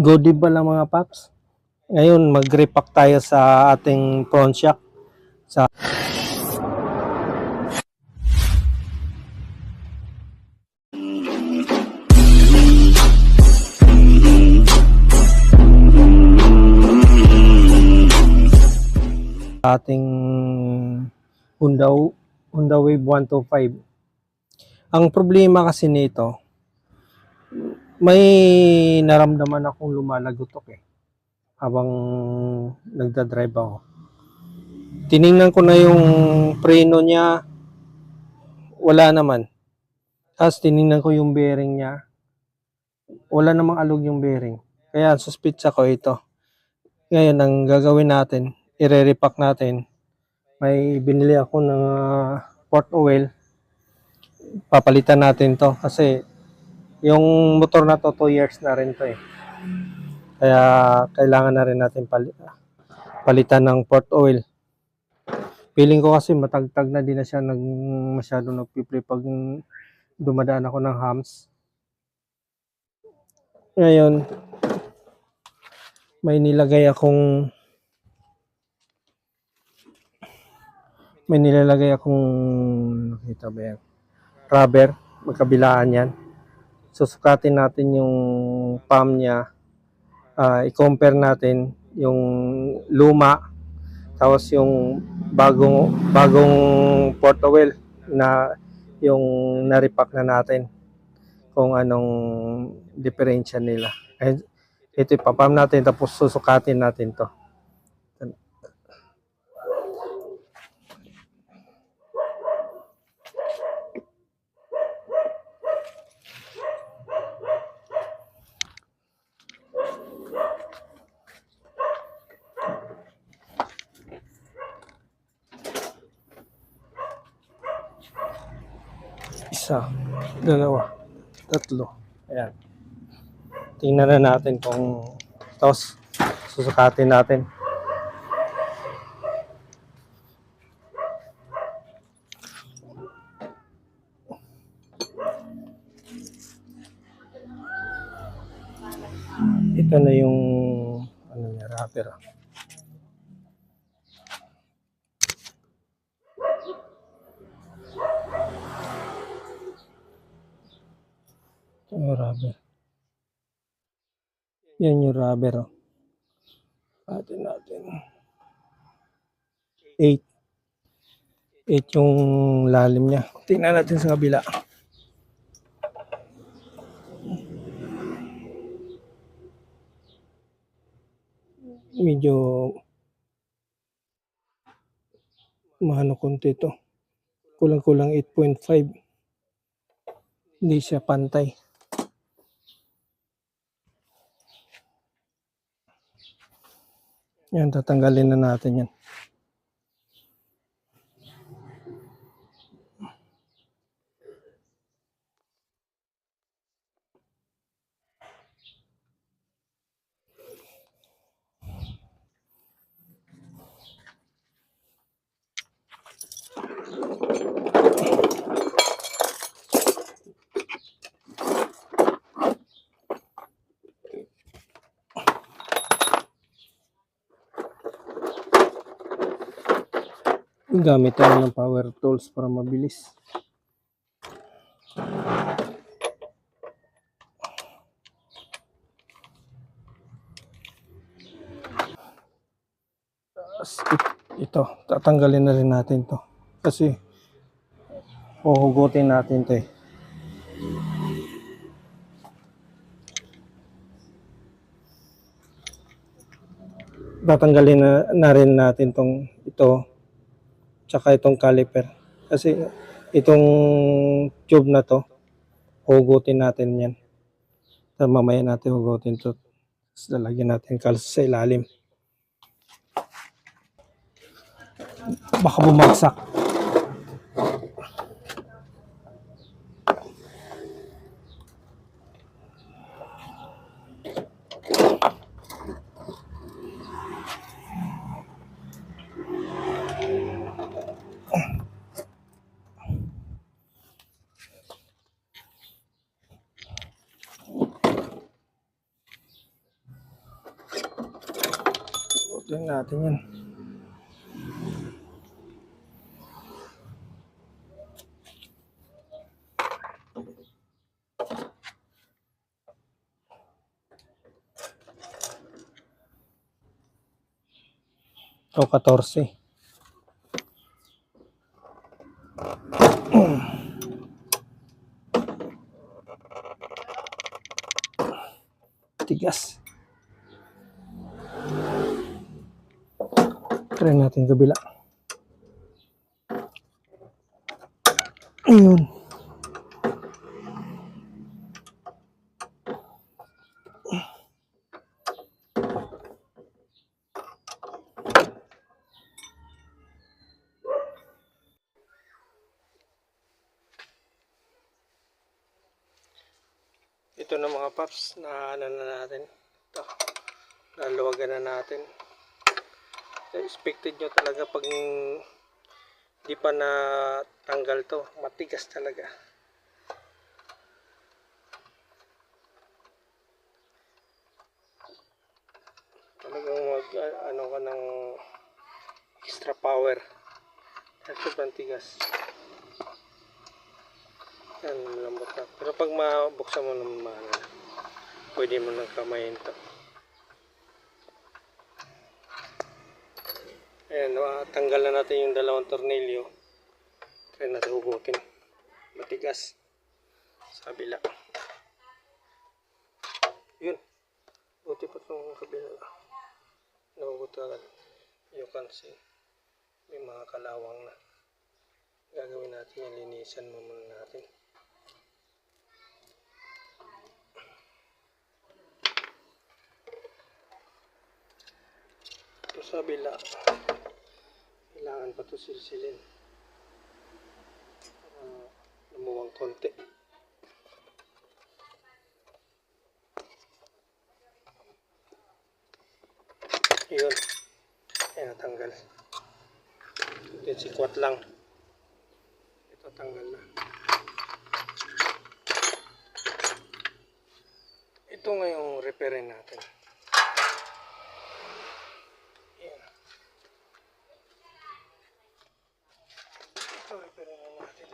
Good day pala mga paps. Ngayon mag-repack tayo sa ating front shock. Sa ating Honda Wave 125. Ang problema kasi nito, may naramdaman akong lumalagotok habang nagdadrive ako. Tiningnan ko na yung preno niya, wala naman. Tapos tiningnan ko yung bearing niya, wala namang alog yung bearing. Kaya suspitsa ko ito. Ngayon, ang gagawin natin, i-repack natin. May binili ako ng port oil. Papalitan natin to kasi yung motor na to 2 years na rin to Kaya kailangan na rin natin palitan ng port oil. Feeling ko kasi matagtag na din na siya, masyado nagpiplay pag dumadaan ako ng hams. Ngayon, may nilalagay akong nakita ba yan? Rubber, magkabilaan yan. Susukatin natin yung pump niya, i-compare natin yung luma tapos yung bagong port oil na yung na-repack na natin, kung anong diferensya nila. Ito ipapam natin tapos susukatin natin to. Isa, dalawa, tatlo. Ayan. Tingnan na natin kung tapos susukatin natin. Ito na yung rubber. Ito yung rubber. Yan yung rubber. Atin natin. 8 yung lalim niya. Tingnan natin sa kabila. Medyo mahano konti ito. Kulang-kulang 8.5. Hindi siya pantay. Yan, tatanggalin na natin yan. Gamit tayo ng power tools para mabilis. Ito, tatanggalin na rin natin to kasi huhugutin natin to Tatanggalin na rin natin ito tsaka itong caliper kasi itong tube na to hugutin natin yan. So, mamaya natin hugutin to, lalagyan natin kalsa sa ilalim, baka bumagsak. Tignan natin yan. O, 14. Tigas. Try natin kabila. Ayun. Ito na mga paps, na natin. Ito, naluwagan na natin. Expected nyo talaga pag di pa na tanggal to, matigas talaga. Talagang ano ka ng extra power. At sobrang tigas. Yan, lambot na. Pero pag mabuksan mo naman, pwede mo ng kamayin to. Ayan, tanggal na natin yung dalawang tornilyo. Try natin hugutin. Matigas. Sa kabila. Yun. Buti pa itong kabila. Nahugot agad. You can see. May mga kalawang na. Gagawin natin yung linisan muna natin. Ito sa kabila. Kailangan pa ito silsilin. Lumuwang konti. Yun. Ayan, natanggal. Ito sikwat lang. Ito tanggal na. Ito ngayong repairin natin. Ayan. Ito repairin na natin.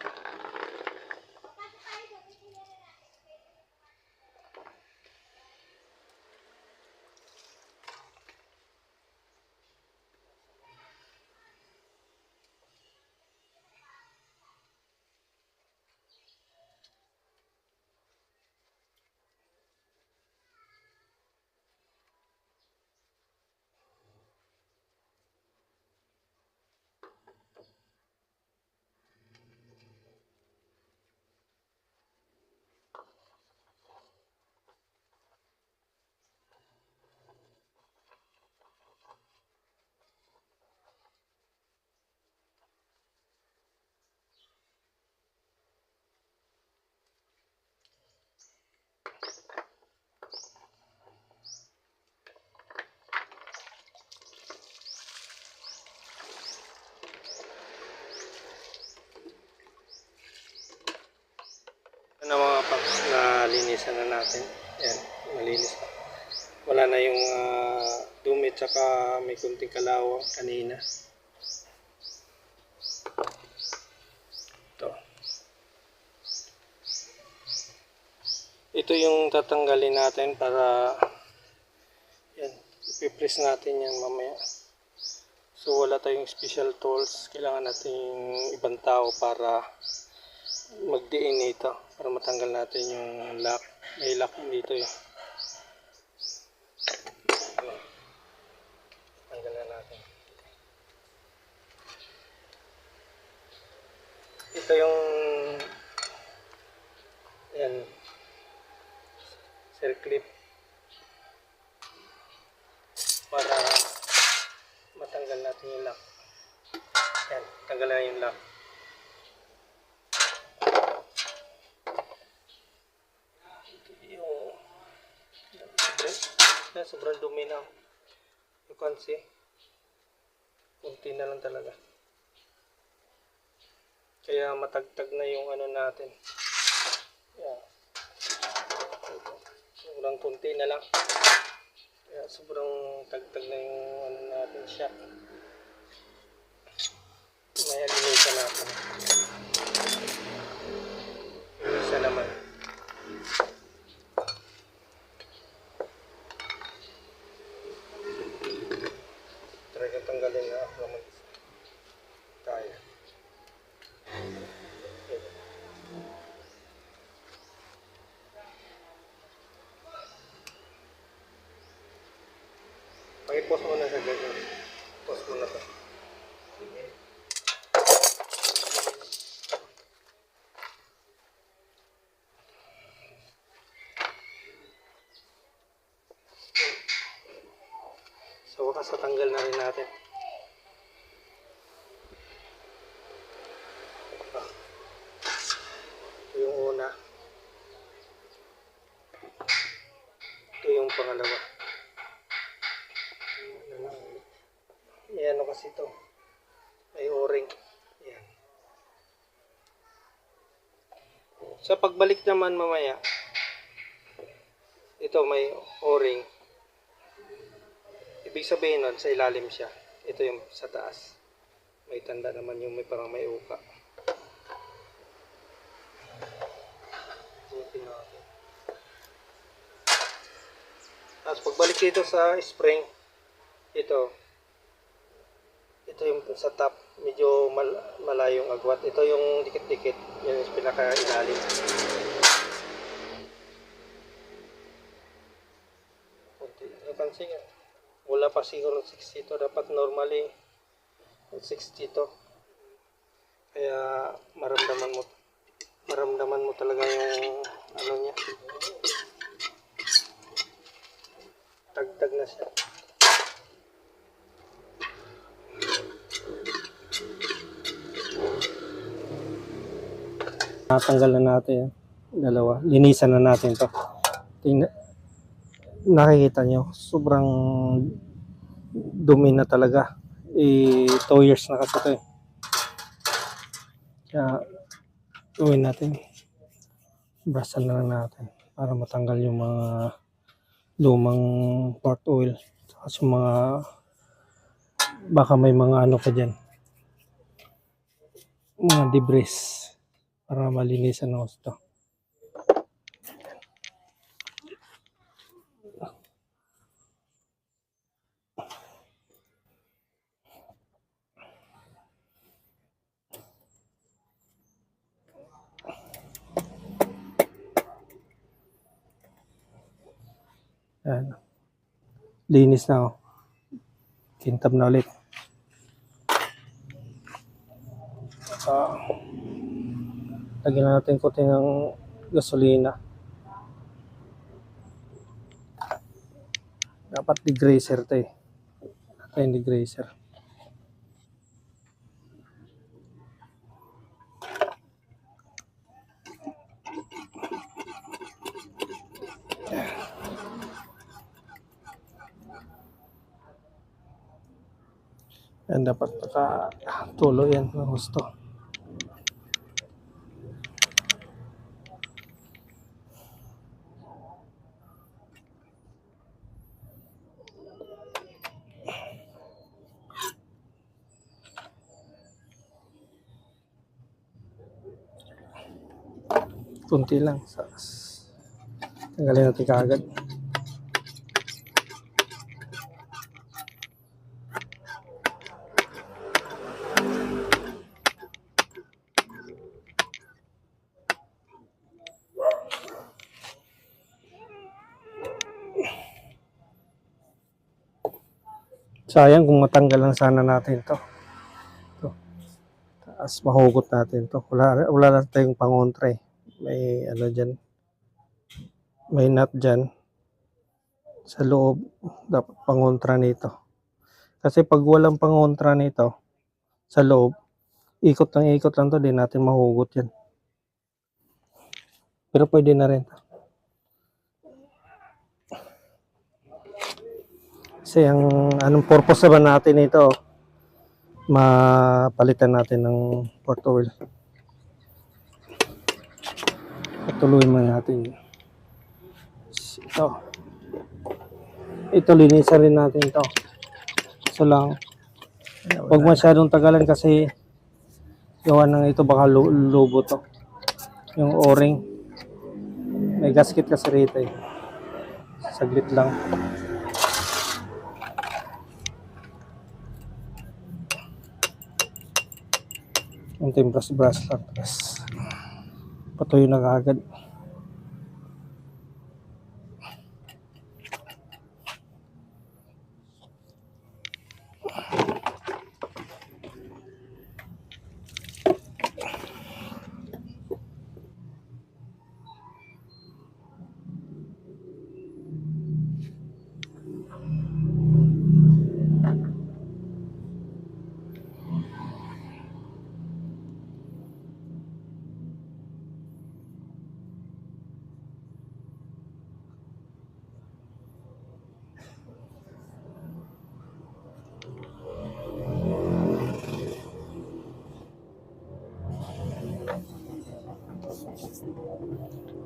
Na mga paps, na linisan na natin. Ayan, malinis na. Wala na yung dumi, tsaka may kunting kalawang kanina. Ito yung tatanggalin natin para yan, ipipress natin yan mamaya. So wala tayong special tools, kailangan natin ibang tao para mag-DNA ito, para matanggal natin yung lock. May lock dito eh. Tanggal na natin. Ito yung yan, circlip para matanggal natin yung lock. Yan, tanggal na yung lock. Sobrang dumi na. You can see. Kunti na lang talaga. Kaya matagtag na yung ano natin. Yeah. Sobrang kunti na lang. Kaya sobrang tagtag na yung ano natin siya. May alinisan natin. Yung isa naman. Talaga tanggalin na ako naman. Kaya. Pag-post mo na sa ganyan. Post mo na to. So, wakas natanggal na rin natin. Ito yung una. Ito yung pangalawa. Ayan, ano kasi ito. May o-ring. Ayan. Sa pagbalik naman mamaya, ito may o-ring. Ibig sabihin nun, sa ilalim siya. Ito yung sa taas. May tanda naman yung may parang may uka. Butin natin. Tapos pagbalik dito sa spring, ito yung sa top, medyo malayong agwat. Ito yung dikit-dikit. Yan yung pinaka-ilalim. Napansin nga. Wala pa siguro 60 to. Dapat normally 60 to. Kaya maramdaman mo talaga yung ano niya. Tagtag na siya. Natanggal na natin dalawa. Linisan na natin to. Nakikita nyo, sobrang dumi na talaga. 2 years na kasi to eh. Kaya gawin natin. Brushan na lang natin para matanggal yung mga lumang port oil. Kasi mga baka may mga ano pa dyan. Mga debris. Para malinisan ng gusto. Ayan. Linis na oh. Kintab na ulit. Lagyan na natin konti ng gasolina. Dapat degreaser to eh. Ito yung degreaser. Yan dapat tulo yan ng gusto. Kunti lang. Tanggalin natin kaagad. Sayang kung matanggal lang sana natin to. Tapos mahugot natin to. Wala na tayong pangontra eh. May ano dyan. May nut dyan. Sa loob, dapat pangontra nito. Kasi pag walang pangontra nito, sa loob, ikot lang to, di natin mahugot yan. Pero pwede na rin. Kasi anong purpose naman natin ito, mapalitan natin ng port oil. Patuloy mo natin ito. Ito, linisan rin natin to. So lang, huwag masyadong tagalan kasi gawa ng ito baka lobo to. Yung o-ring. May gasket kasi rito eh. Saglit lang. Yung brush lang. Press. Patuyo na kaagad.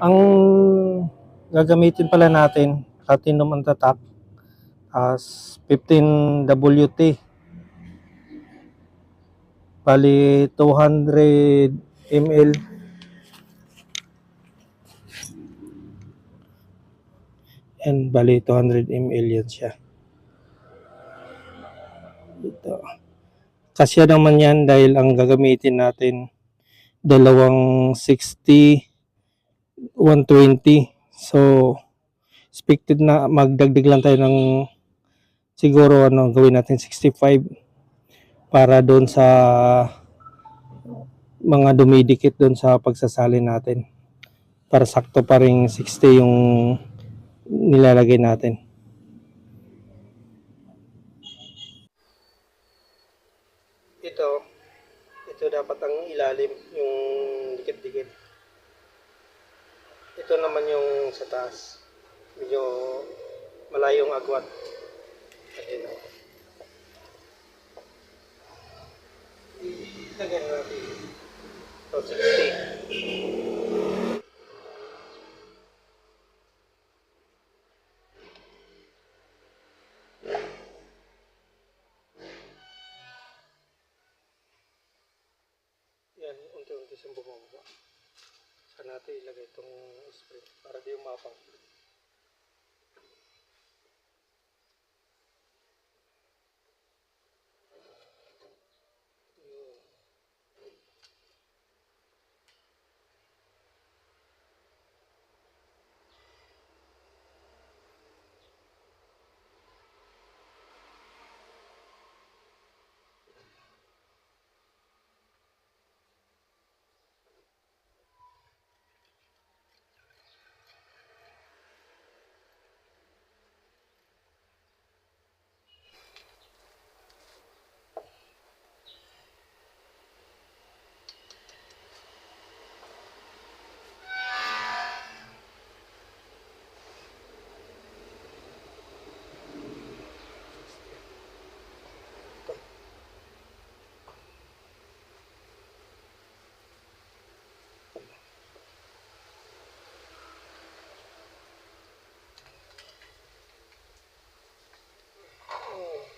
Ang gagamitin pala natin, platinum ang tatak as 15 WT. Bali 200 ml. And bali 200 ml yan siya. Ito. Kasya naman yan dahil ang gagamitin natin dalawang 60 120. So expected na magdagdag lang tayo ng siguro gawin natin 65 para doon sa mga dumidikit doon sa pagsasalin natin. Para sakto pa ring 60 yung nilalagay natin. Ito dapat ang ilalim, yung dikit-dikit. Ito naman yung sa taas. Medyo malayong agwat. Ayan o. Ilagyan natin. So, 60. Yan, unti-unti siyang bumaba. Saan natin ilagay itong spray para di umapang.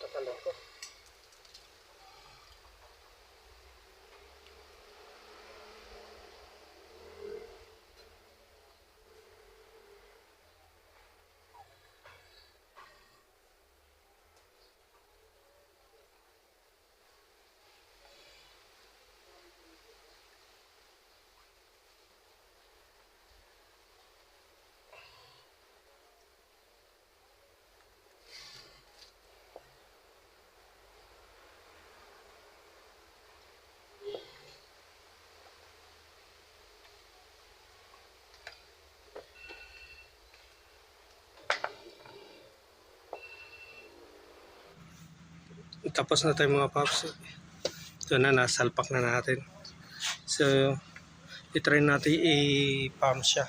Tatalo ko. Tapos na tayo mga paps. Ito na, nasalpak na natin. So, itry natin i-pump siya.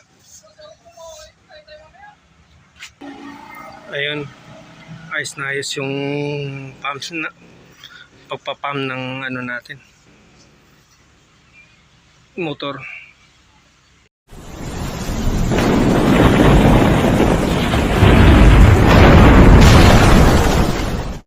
Ayun, ayos na ayos yung pump na, pagpapump ng ano natin, motor.